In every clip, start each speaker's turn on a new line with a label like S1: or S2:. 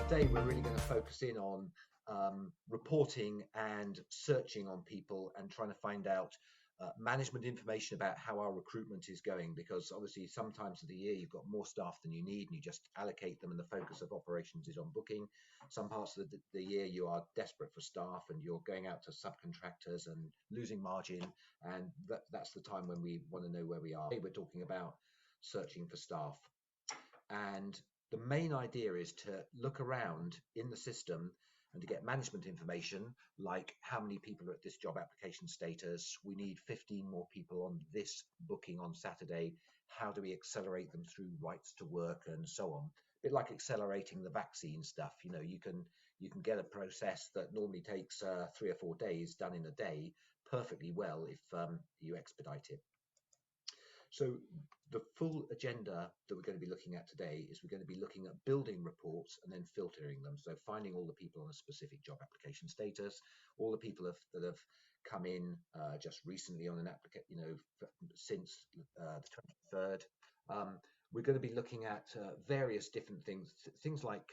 S1: Today we're really going to focus in on reporting and searching on people and trying to find out management information about how our recruitment is going, because obviously sometimes of the year you've got more staff than you need and you just allocate them and the focus of operations is on booking. Some parts of the year you are desperate for staff and you're going out to subcontractors and losing margin, and that's the time when we want to know where we are. Today we're talking about searching for staff, and the main idea is to look around in the system and to get management information like how many people are at this job application status. We need 15 more people on this booking on Saturday. How do we accelerate them through rights to work and so on? A bit like accelerating the vaccine stuff. You know, you can get a process that normally takes 3 or 4 days done in a day perfectly well if you expedite it. So the full agenda that we're going to be looking at today is we're going to be looking at building reports and then filtering them. So finding all the people on a specific job application status, all the people that have come in just recently on an application, since the 23rd. We're going to be looking at various different things like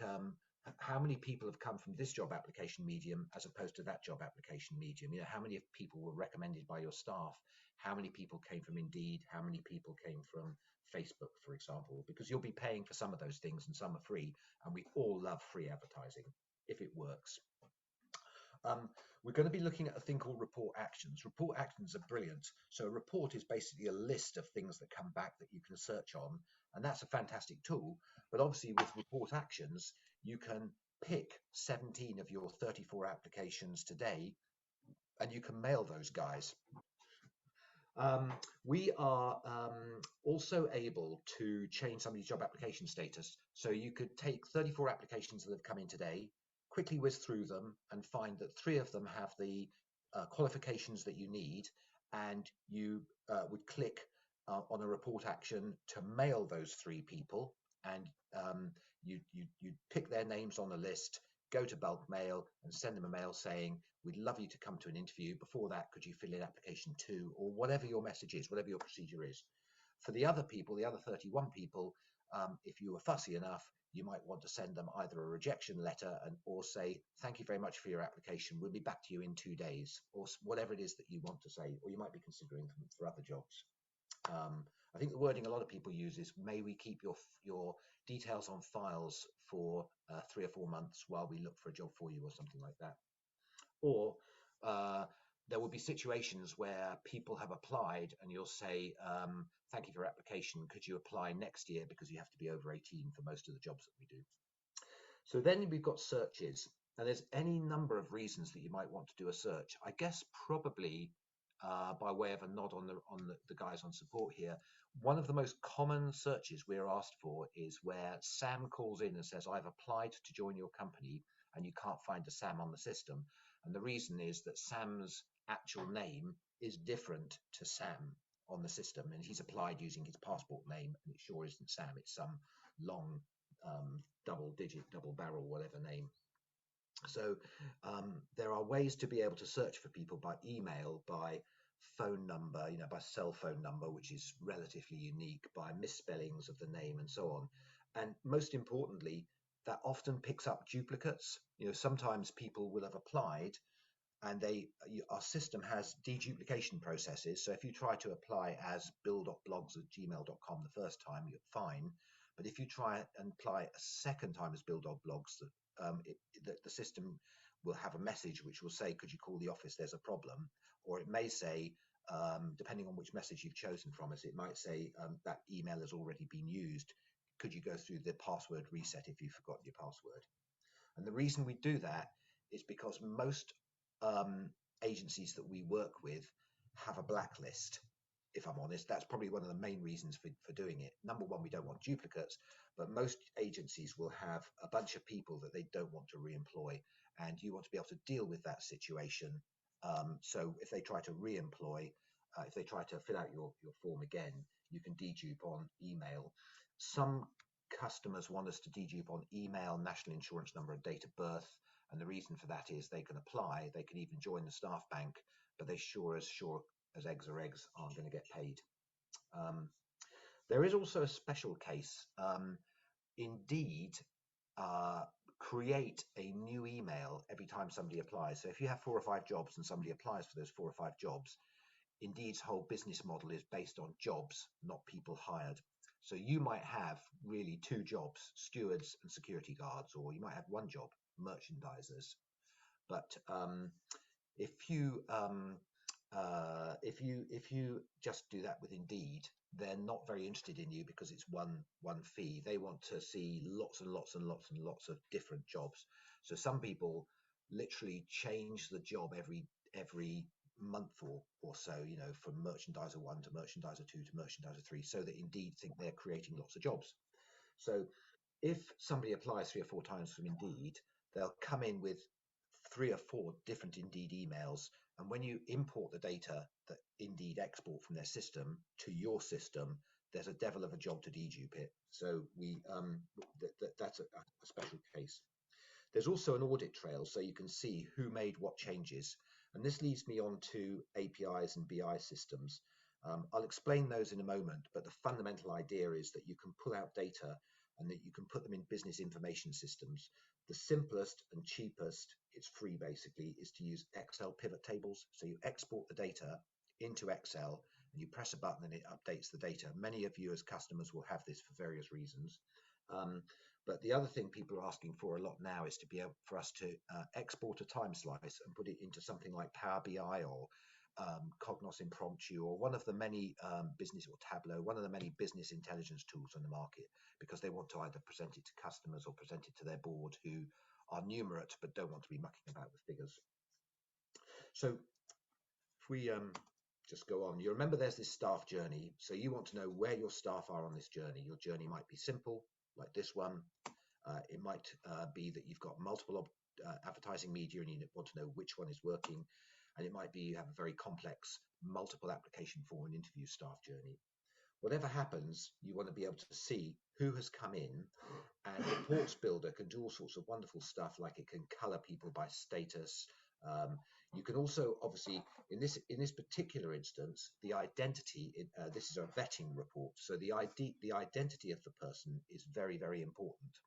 S1: how many people have come from this job application medium as opposed to that job application medium. You know, how many people were recommended by your staff? How many people came from Indeed? How many people came from Facebook, for example? Because you'll be paying for some of those things and some are free, and we all love free advertising if it works. We're going to be looking at a thing called report actions. Report actions are brilliant. So a report is basically a list of things that come back that you can search on, and that's a fantastic tool. But obviously with report actions, you can pick 17 of your 34 applications today, and you can mail those guys. We are also able to change somebody's job application status. So you could take 34 applications that have come in today, quickly whiz through them and find that 3 of them have the qualifications that you need, and you would click on a report action to mail those 3 people, and you pick their names on the list, go to bulk mail and send them a mail saying, we'd love you to come to an interview. Before that, could you fill in application 2, or whatever your message is, whatever your procedure is. For the other people, the other 31 people, if you were fussy enough, you might want to send them either a rejection letter or say, thank you very much for your application. We'll be back to you in 2 days, or whatever it is that you want to say, or you might be considering them for other jobs. I think the wording a lot of people use is, may we keep your details on files for 3 or 4 months while we look for a job for you, or something like that. Or there will be situations where people have applied and you'll say, thank you for your application. Could you apply next year, because you have to be over 18 for most of the jobs that we do. So then we've got searches. Now there's any number of reasons that you might want to do a search. I guess probably by way of a nod on the guys on support here, one of the most common searches we're asked for is where Sam calls in and says, I've applied to join your company, and you can't find a Sam on the system. And the reason is that Sam's actual name is different to Sam on the system, and he's applied using his passport name, and it sure isn't Sam. It's some long double-digit, double-barrel, whatever name. So there are ways to be able to search for people by email, by phone number, by cell phone number, which is relatively unique, by misspellings of the name and so on. And most importantly, that often picks up duplicates. Sometimes people will have applied and our system has deduplication processes. So if you try to apply as bill.blogs@gmail.com the first time, you're fine. But if you try and apply a second time as bill.blogs, the system will have a message which will say, could you call the office, there's a problem. Or it may say, depending on which message you've chosen from us, it might say that email has already been used. Could you go through the password reset if you forgot your password? And the reason we do that is because most agencies that we work with have a blacklist. If I'm honest, that's probably one of the main reasons for doing it. Number one, we don't want duplicates, but most agencies will have a bunch of people that they don't want to re-employ, and you want to be able to deal with that situation. So if they try to re-employ, if they try to fill out your form again, you can dedupe on email. Some customers want us to dedupe on email, national insurance number, and date of birth. And the reason for that is they can apply, they can even join the staff bank, but they sure as eggs are eggs aren't going to get paid. There is also a special case. Indeed create a new email every time somebody applies. So if you have 4 or 5 jobs and somebody applies for those 4 or 5 jobs, Indeed's whole business model is based on jobs, not people hired. So you might have really 2 jobs, stewards and security guards, or you might have 1 job, merchandisers. But if you if you just do that with Indeed, they're not very interested in you because it's one fee. They want to see lots and lots and lots and lots of different jobs. So some people literally change the job every month or so, you know, from merchandiser 1 to merchandiser 2 to merchandiser 3, so that Indeed think they're creating lots of jobs. So if somebody applies 3 or 4 times from Indeed, they'll come in with 3 or 4 different Indeed emails. And when you import the data that Indeed export from their system to your system, there's a devil of a job to dedupe it. So that's a special case. There's also an audit trail, so you can see who made what changes. And this leads me on to APIs and BI systems. I'll explain those in a moment, but the fundamental idea is that you can pull out data and that you can put them in business information systems. The simplest and cheapest, it's free basically, is to use Excel pivot tables. So you export the data into Excel and you press a button and it updates the data. Many of you as customers will have this for various reasons. But the other thing people are asking for a lot now is to be able for us to export a time slice and put it into something like Power BI or Cognos Impromptu, or one of the many business, or Tableau, one of the many business intelligence tools on the market, because they want to either present it to customers or present it to their board, who are numerate but don't want to be mucking about with figures. So if we just go on, you remember there's this staff journey. So you want to know where your staff are on this journey. Your journey might be simple, like this one. It might be that you've got multiple advertising media and you want to know which one is working. And it might be you have a very complex multiple application form and interview staff journey. Whatever happens, you want to be able to see who has come in, and Reports Builder can do all sorts of wonderful stuff, like it can color people by status. You can also, obviously, in this particular instance, the identity. This is a vetting report, so the identity of the person is very, very important.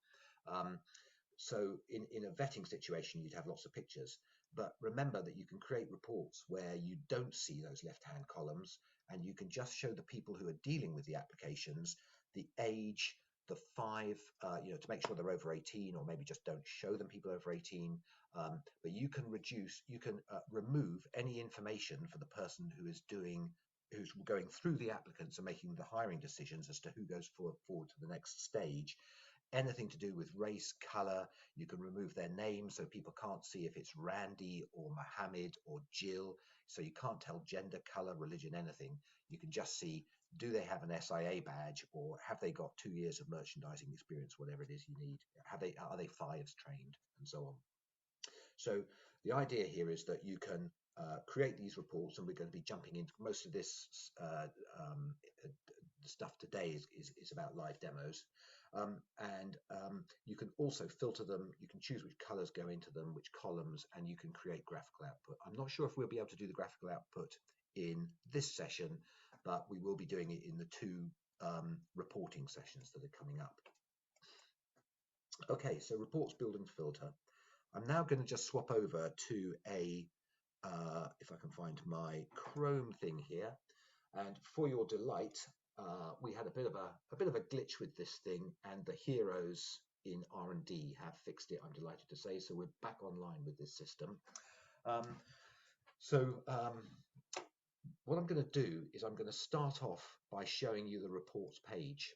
S1: So in a vetting situation, you'd have lots of pictures. But remember that you can create reports where you don't see those left-hand columns, and you can just show the people who are dealing with the applications, the age, the 5, to make sure they're over 18, or maybe just don't show them people over 18. But you can remove any information for the person who's going through the applicants and making the hiring decisions as to who goes forward to the next stage. Anything to do with race, color, you can remove their name so people can't see if it's Randy or Mohammed or Jill. So you can't tell gender, color, religion, anything. You can just see, do they have an SIA badge, or have they got 2 years of merchandising experience, whatever it is you need. Are they FIVES trained, and so on. So the idea here is that you can create these reports, and we're going to be jumping into most of this stuff today is about live demos. You can also filter them. You can choose which colors go into them, which columns, and you can create graphical output. I'm not sure if we'll be able to do the graphical output in this session, but we will be doing it in the 2 reporting sessions that are coming up. Okay, so reports, build and filter. I'm now going to just swap over to if I can find my Chrome thing here, and for your delight, we had a bit of a glitch with this thing, and the heroes in R&D have fixed it, I'm delighted to say. So we're back online with this system. What I'm going to do is I'm going to start off by showing you the reports page.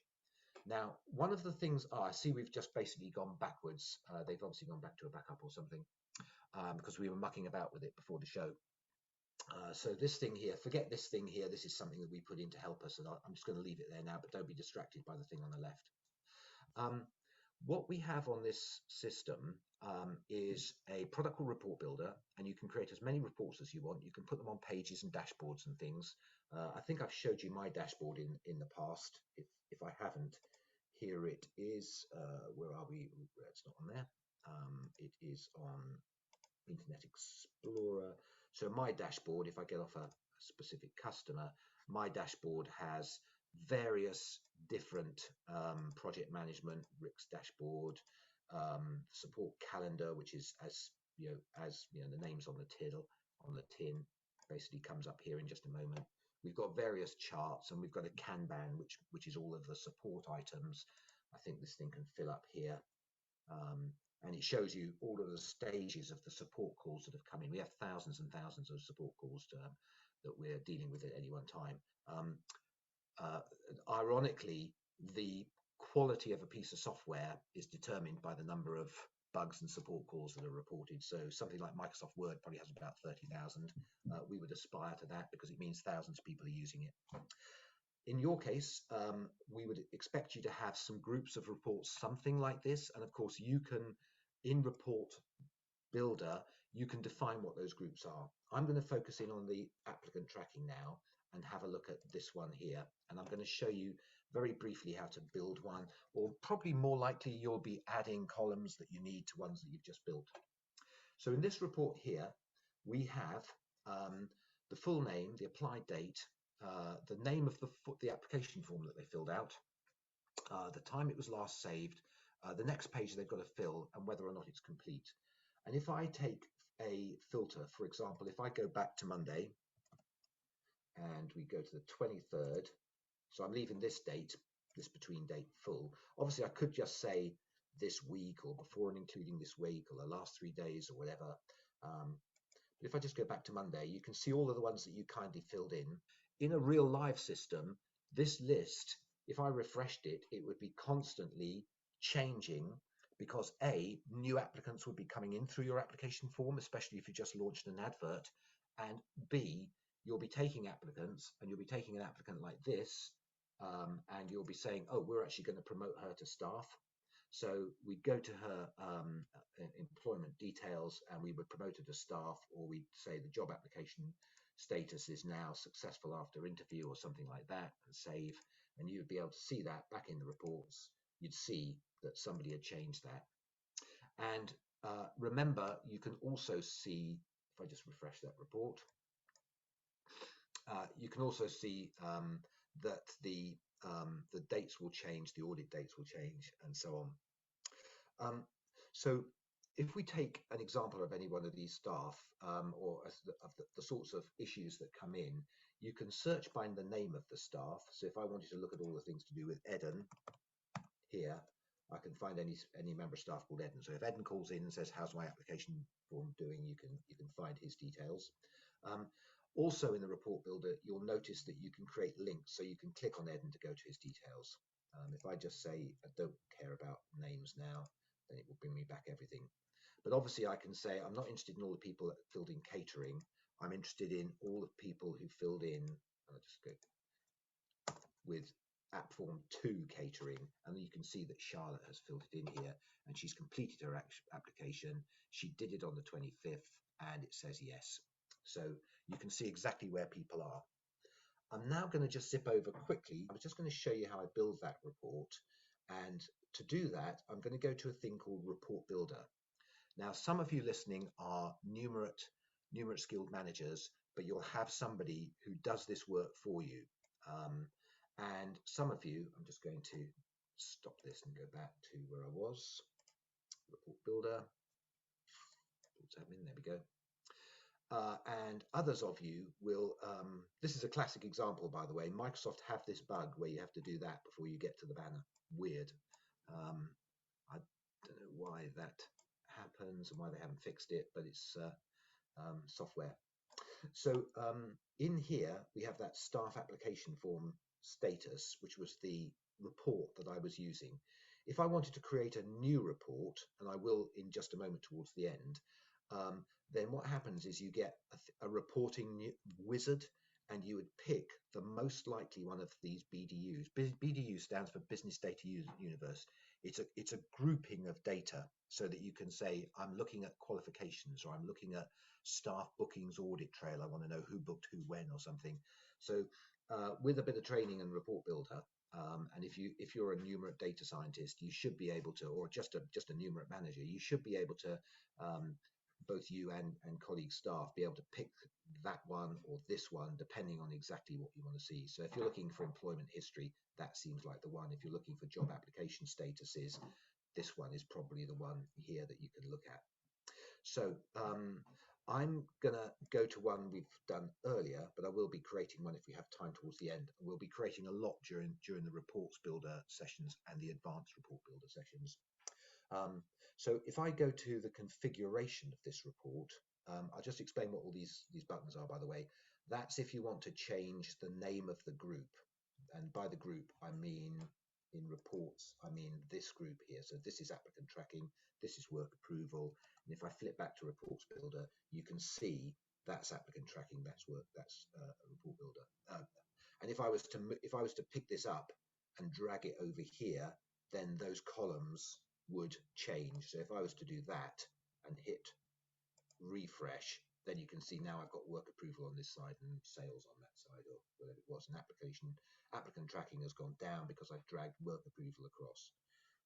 S1: Now, one of the things, I see we've just basically gone backwards. They've obviously gone back to a backup or something, because we were mucking about with it before the show. So this thing here, forget this thing here. This is something that we put in to help us, and I'm just going to leave it there now, but don't be distracted by the thing on the left. What we have on this system is a product called Report Builder, and you can create as many reports as you want. You can put them on pages and dashboards and things. I think I've showed you my dashboard in the past. If I haven't, here it is. Where are we? It's not on there. It is on Internet Explorer. So my dashboard, if I get off a specific customer, my dashboard has various different project management, Rick's dashboard, support calendar, which is as the name's on the tin, basically comes up here in just a moment. We've got various charts, and we've got a Kanban, which is all of the support items. I think this thing can fill up here, and it shows you all of the stages of the support calls that have come in. We have thousands and thousands of support calls that we're dealing with at any one time. Ironically, the quality of a piece of software is determined by the number of bugs and support calls that are reported. So something like Microsoft Word probably has about 30,000. We would aspire to that because it means thousands of people are using it. In your case, we would expect you to have some groups of reports, something like this. And of course, you can, in Report Builder, you can define what those groups are. I'm going to focus in on the applicant tracking now and have a look at this one here. And I'm going to show you very briefly how to build one, or probably more likely you'll be adding columns that you need to ones that you've just built. So in this report here, we have the full name, the applied date, the name of the application form that they filled out, the time it was last saved, the next page they've got to fill, and whether or not it's complete. And if I take a filter, for example, if I go back to Monday and we go to the 23rd, so I'm leaving this date, this between date full. Obviously, I could just say this week or before and including this week or the last 3 days or whatever. But if I just go back to Monday, you can see all of the ones that you kindly filled in. In a real live system, this list, if I refreshed it, it would be constantly changing because A, new applicants would be coming in through your application form, especially if you just launched an advert, and B, you'll be taking applicants and you'll be taking an applicant like this, and you'll be saying, oh, we're actually going to promote her to staff. So we'd go to her employment details and we would promote her to staff, or we'd say the job application status is now successful after interview or something like that, and save. And you'd be able to see that back in the reports. You'd see that somebody had changed that. And remember, you can also see, if I just refresh that report, you can also see that the dates will change, the audit dates will change, and so on. So if we take an example of any one of these staff, or of the sorts of issues that come in, you can search by the name of the staff. So if I wanted to look at all the things to do with Eden here, I can find any member of staff called Eden. So if Eden calls in and says, how's my application form doing, you can find his details. Also in the report builder, you'll notice that you can create links, so you can click on Eden to go to his details. If I just say I don't care about names now, then it will bring me back everything. But obviously I can say I'm not interested in all the people that filled in catering. I'm interested in all the people who filled in, and I'll just go with app form 2 catering, and you can see that Charlotte has filled it in here and she's completed her application. She did it on the 25th and it says yes. So you can see exactly where people are. I'm now going to just zip over quickly. I'm just going to show you how I build that report. And to do that, I'm going to go to a thing called Report Builder. Now, some of you listening are numerate skilled managers, but you'll have somebody who does this work for you. And some of you, I'm just going to stop this and go back to where I was. Report Builder. What's happening? There we go. And others of you will, this is a classic example, by the way. Microsoft have this bug where you have to do that before you get to the banner. Weird. I don't know why that happens and why they haven't fixed it, but it's software. So in here, we have that staff application form status, which was the report that I was using. If I wanted to create a new report, and I will in just a moment towards the end, then what happens is you get a reporting wizard, and you would pick the most likely one of these BDUs. BDU stands for Business Data Universe. It's a grouping of data so that you can say, I'm looking at qualifications, or I'm looking at staff bookings audit trail. I want to know who booked who when or something. So with a bit of training and Report Builder, and if you're a numerate data scientist, you should be able to, or just a numerate manager, you should be able to, both you and colleague staff, be able to pick that one or this one, depending on exactly what you want to see. So if you're looking for employment history, that seems like the one. If you're looking for job application statuses, this one is probably the one here that you can look at. So I'm going to go to one we've done earlier, but I will be creating one if we have time towards the end. We'll be creating a lot during the reports builder sessions and the advanced report builder sessions. So if I go to the configuration of this report, I'll just explain what all these buttons are, by the way. That's if you want to change the name of the group. And by the group, I mean in reports, I mean this group here. So this is applicant tracking, this is work approval. And if I flip back to reports builder, you can see that's applicant tracking, that's work, that's report builder. And if I was to pick this up and drag it over here, then those columns would change. So if I was to do that and hit refresh, then you can see now I've got work approval on this side and sales on that side, or whatever it was. And applicant tracking has gone down because I've dragged work approval across.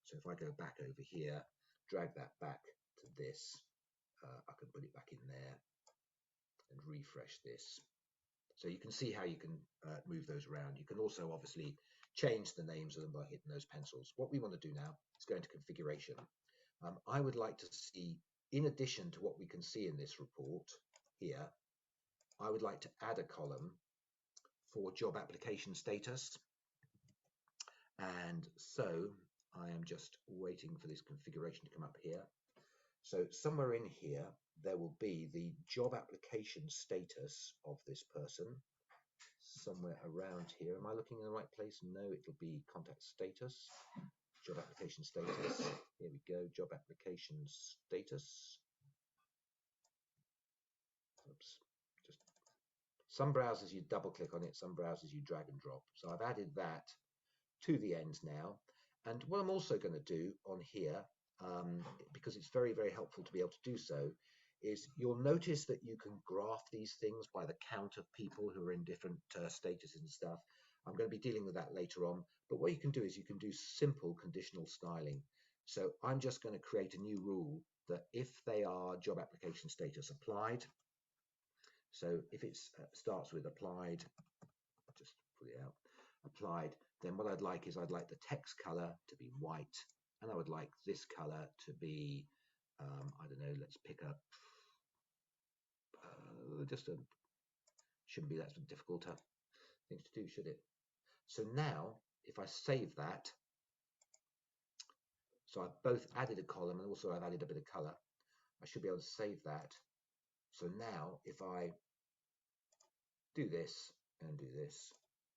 S1: So if I go back over here, drag that back to this, I can put it back in there and refresh this. So you can see how you can move those around. You can also obviously change the names of them by hitting those pencils. What we want to do now is go into configuration. I would like to see, in addition to what we can see in this report here, I would like to add a column for job application status. And so I am just waiting for this configuration to come up here. So somewhere in here, there will be the job application status of this person. Somewhere around here. Am I looking in the right place? No, it'll be contact status. Job application status. Here we go. Job application status. Oops. Just some browsers you double click on it, some browsers you drag and drop. So I've added that to the end now. And what I'm also going to do on here, because it's very, very helpful to be able to do so, is you'll notice that you can graph these things by the count of people who are in different statuses and stuff. I'm going to be dealing with that later on. But what you can do is you can do simple conditional styling. So I'm just going to create a new rule that if they are job application status applied, so if it starts with applied, just put it out, applied, then what I'd like is I'd like the text color to be white, and I would like this color to be, I don't know, let's pick up, shouldn't be that difficult thing to do, should it? So now, if I save that, so I've both added a column and also I've added a bit of color, I should be able to save that. So now, if I do this and do this,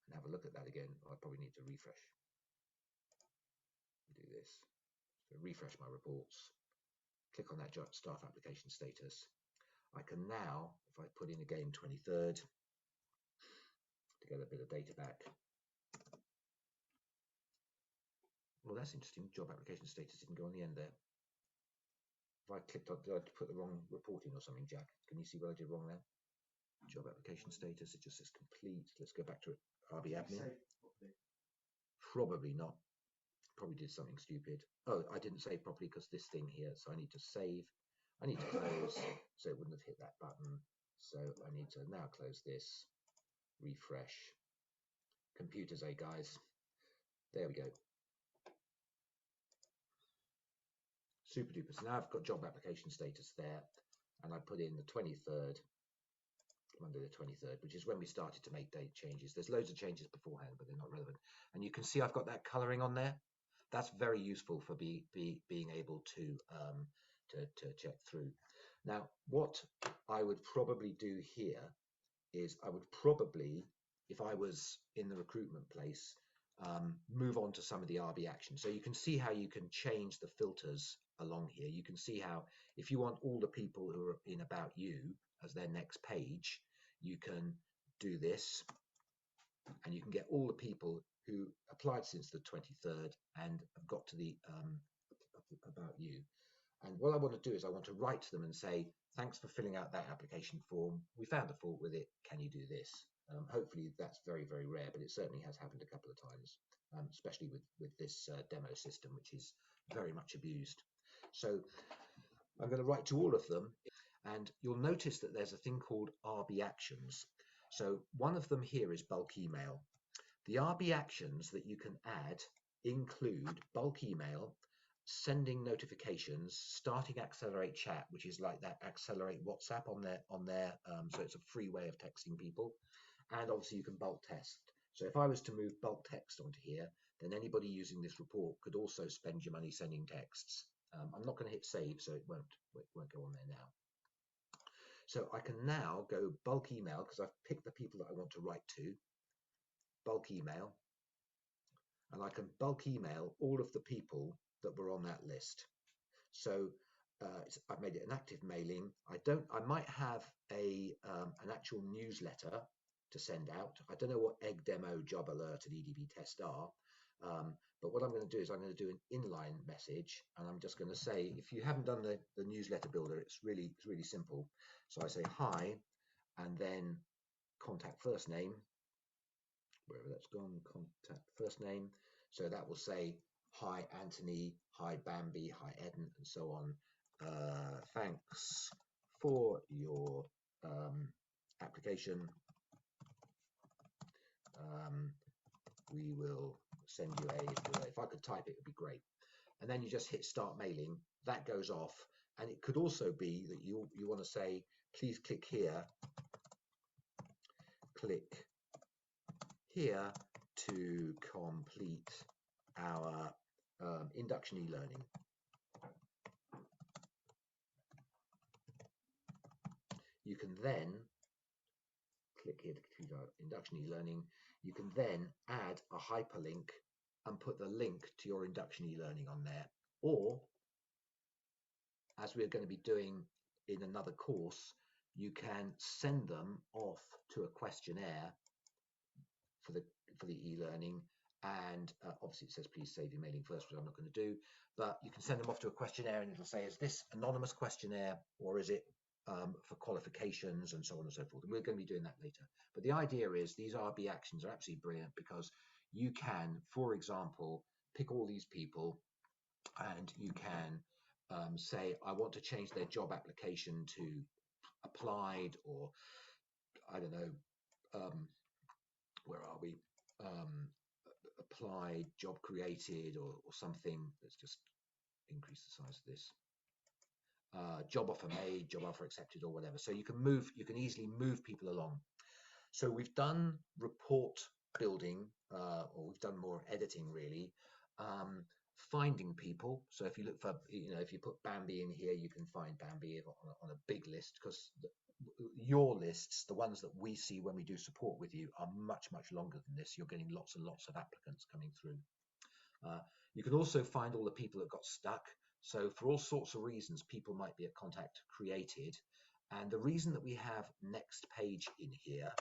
S1: and have a look at that again, I probably need to refresh. Do this. So refresh my reports. Click on that staff application status. I can now, if I put in again 23rd, to get a bit of data back. Well, that's interesting. Job application status didn't go on the end there. If I clicked on, did I put the wrong report in or something, Jack? Can you see what I did wrong there? Job application status, it just says complete. Let's go back to RB admin. Probably not. Probably did something stupid. Oh, I didn't save properly because this thing here. So I need to save. I need to close, so it wouldn't have hit that button. So I need to now close this, refresh. Computers, guys. There we go. Super duper. So now I've got job application status there, and I put in the 23rd, Monday the 23rd, which is when we started to make date changes. There's loads of changes beforehand, but they're not relevant. And you can see I've got that coloring on there. That's very useful for being able to check through. Now, what I would probably do here is I would probably, if I was in the recruitment place, move on to some of the RB actions. So you can see how you can change the filters along here. You can see how, if you want all the people who are in About You as their next page, you can do this, and you can get all the people who applied since the 23rd and have got to the About You. And what I want to do is I want to write to them and say, thanks for filling out that application form. We found a fault with it. Can you do this? Hopefully that's very, very rare, but it certainly has happened a couple of times, especially with this demo system, which is very much abused. So I'm going to write to all of them, and you'll notice that there's a thing called RB actions. So one of them here is bulk email. The RB actions that you can add include bulk email, sending notifications, starting Accelerate Chat, which is like that Accelerate WhatsApp on their so it's a free way of texting people, and obviously you can bulk test. So if I was to move bulk text onto here, then anybody using this report could also spend your money sending texts. I'm not going to hit save, so it won't go on there now. So I can now go bulk email because I've picked the people that I want to write to, bulk email, and I can bulk email all of the people that were on that list. So I've made it an active mailing. I might have an actual newsletter to send out. I don't know what egg demo, job alert, and EDB test are. But what I'm going to do is I'm going to do an inline message, and I'm just going to say, if you haven't done the newsletter builder, it's really simple. So I say hi, and then contact first name, wherever that's gone, contact first name. So that will say, hi Anthony, hi Bambi, hi Eden, and so on. Thanks for your application. We will send you if I could type it would be great. And then you just hit start mailing, that goes off. And it could also be that you want to say, please click here to complete our induction e-learning. You can then click here to complete our induction e-learning. You can then add a hyperlink and put the link to your induction e-learning on there. Or, as we're going to be doing in another course, you can send them off to a questionnaire for the e-learning, and obviously it says please save your mailing first, which I'm not going to do, but you can send them off to a questionnaire and it'll say, is this anonymous questionnaire or is it for qualifications, and so on and so forth. And we're going to be doing that later. But the idea is these RB actions are absolutely brilliant because you can, for example, pick all these people and you can say, I want to change their job application to applied, or I don't know, where are we? Applied, job created, or something. Let's just increase the size of this. Job offer made, job offer accepted, or whatever. So you can easily move people along. So we've done report building, or we've done more editing really. Finding people. So if you look for, if you put Bambi in here, you can find Bambi on a big list, because your lists, the ones that we see when we do support with you, are much longer than this. You're getting lots and lots of applicants coming through. You can also find all the people that got stuck. So for all sorts of reasons, people might be at contact created. And the reason that we have next page in here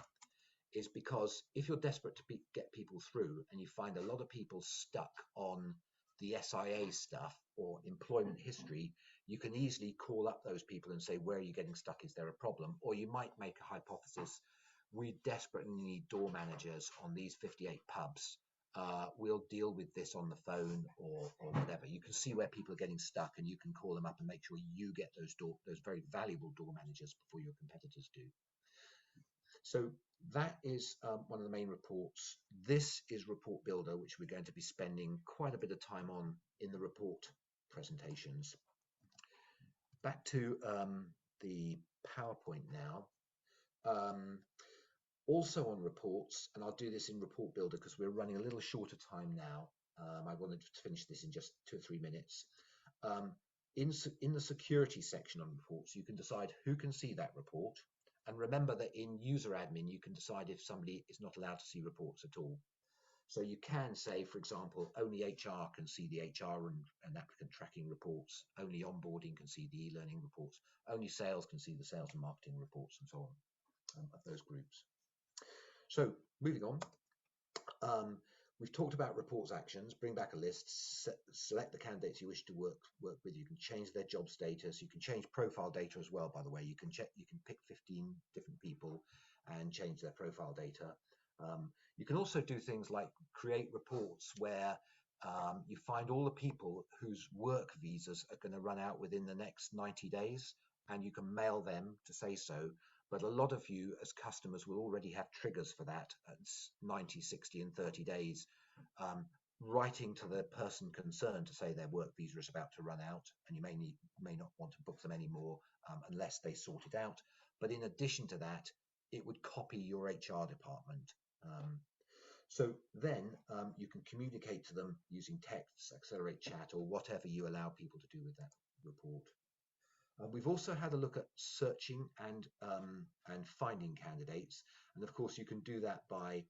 S1: is because if you're desperate to get people through and you find a lot of people stuck on the SIA stuff or employment history, you can easily call up those people and say, where are you getting stuck? Is there a problem? Or you might make a hypothesis. We desperately need door managers on these 58 pubs. We'll deal with this on the phone or whatever. You can see where people are getting stuck and you can call them up and make sure you get those very valuable door managers before your competitors do. So that is one of the main reports. This is Report Builder, which we're going to be spending quite a bit of time on in the report presentations. Back to the PowerPoint now. Also on reports, and I'll do this in Report Builder because we're running a little short of time now. I wanted to finish this in just 2 or 3 minutes. In the security section on reports, you can decide who can see that report. And remember that in user admin, you can decide if somebody is not allowed to see reports at all. So you can say, for example, only HR can see the HR and applicant tracking reports, only onboarding can see the e-learning reports, only sales can see the sales and marketing reports, and so on, of those groups. So moving on, we've talked about reports actions. Bring back a list, select the candidates you wish to work with. You can change their job status. You can change profile data as well, by the way. You can pick 15 different people and change their profile data. You can also do things like create reports where you find all the people whose work visas are going to run out within the next 90 days, and you can mail them to say so. But a lot of you as customers will already have triggers for that at 90, 60, and 30 days. writing to the person concerned to say their work visa is about to run out and you may not want to book them anymore unless they sort it out. But in addition to that, it would copy your HR department. So then you can communicate to them using texts, Accelerate Chat, or whatever you allow people to do with that report. We've also had a look at searching and finding candidates, and of course you can do that by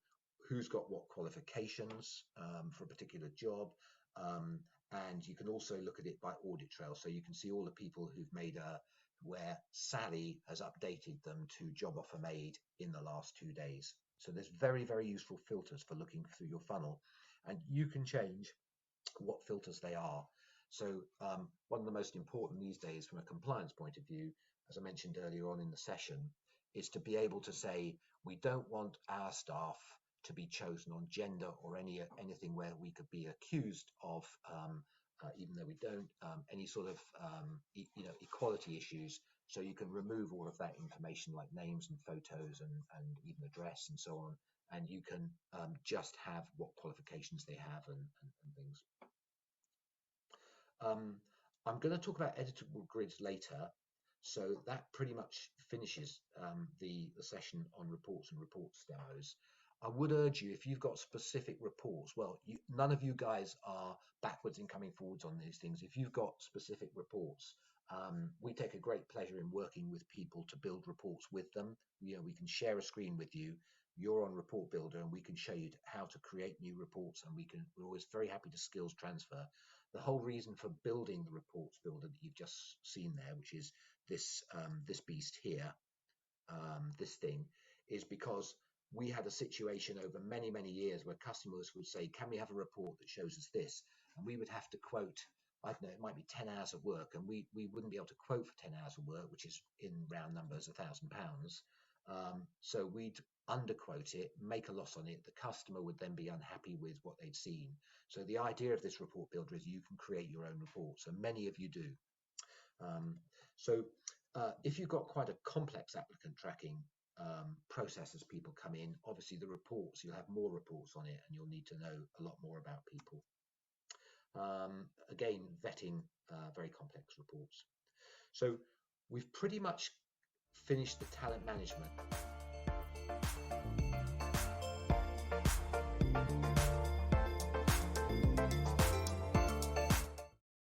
S1: who's got what qualifications for a particular job, and you can also look at it by audit trail, so you can see all the people who've made where Sally has updated them to job offer made in the last 2 days. So there's very, very useful filters for looking through your funnel, and you can change what filters they are. So one of the most important these days from a compliance point of view, as I mentioned earlier on in the session, is to be able to say we don't want our staff to be chosen on gender or anything where we could be accused of, even though we don't, any sort of equality issues. So you can remove all of that information like names and photos and even address and so on, and you can just have what qualifications they have and things. I'm going to talk about editable grids later, so that pretty much finishes the session on reports and reports demos. I would urge you, if you've got specific reports, well, none of you guys are backwards in coming forwards on these things. If you've got specific reports, we take a great pleasure in working with people to build reports with them. We can share a screen with you. You're on Report Builder, and we can show you how to create new reports, and we're always very happy to skills transfer. The whole reason for building the reports builder that you've just seen there, which is this this beast here, this thing, is because we had a situation over many, many years where customers would say, can we have a report that shows us this? And we would have to quote, I don't know, it might be 10 hours of work, and we wouldn't be able to quote for 10 hours of work, which is in round numbers £1,000. So we'd underquote it, make a loss on it. The customer would then be unhappy with what they'd seen. So the idea of this report builder is you can create your own reports, and many of you do. So if you've got quite a complex applicant tracking process as people come in, obviously the reports, you'll have more reports on it and you'll need to know a lot more about people. Again, vetting very complex reports. So we've pretty much finished the talent management.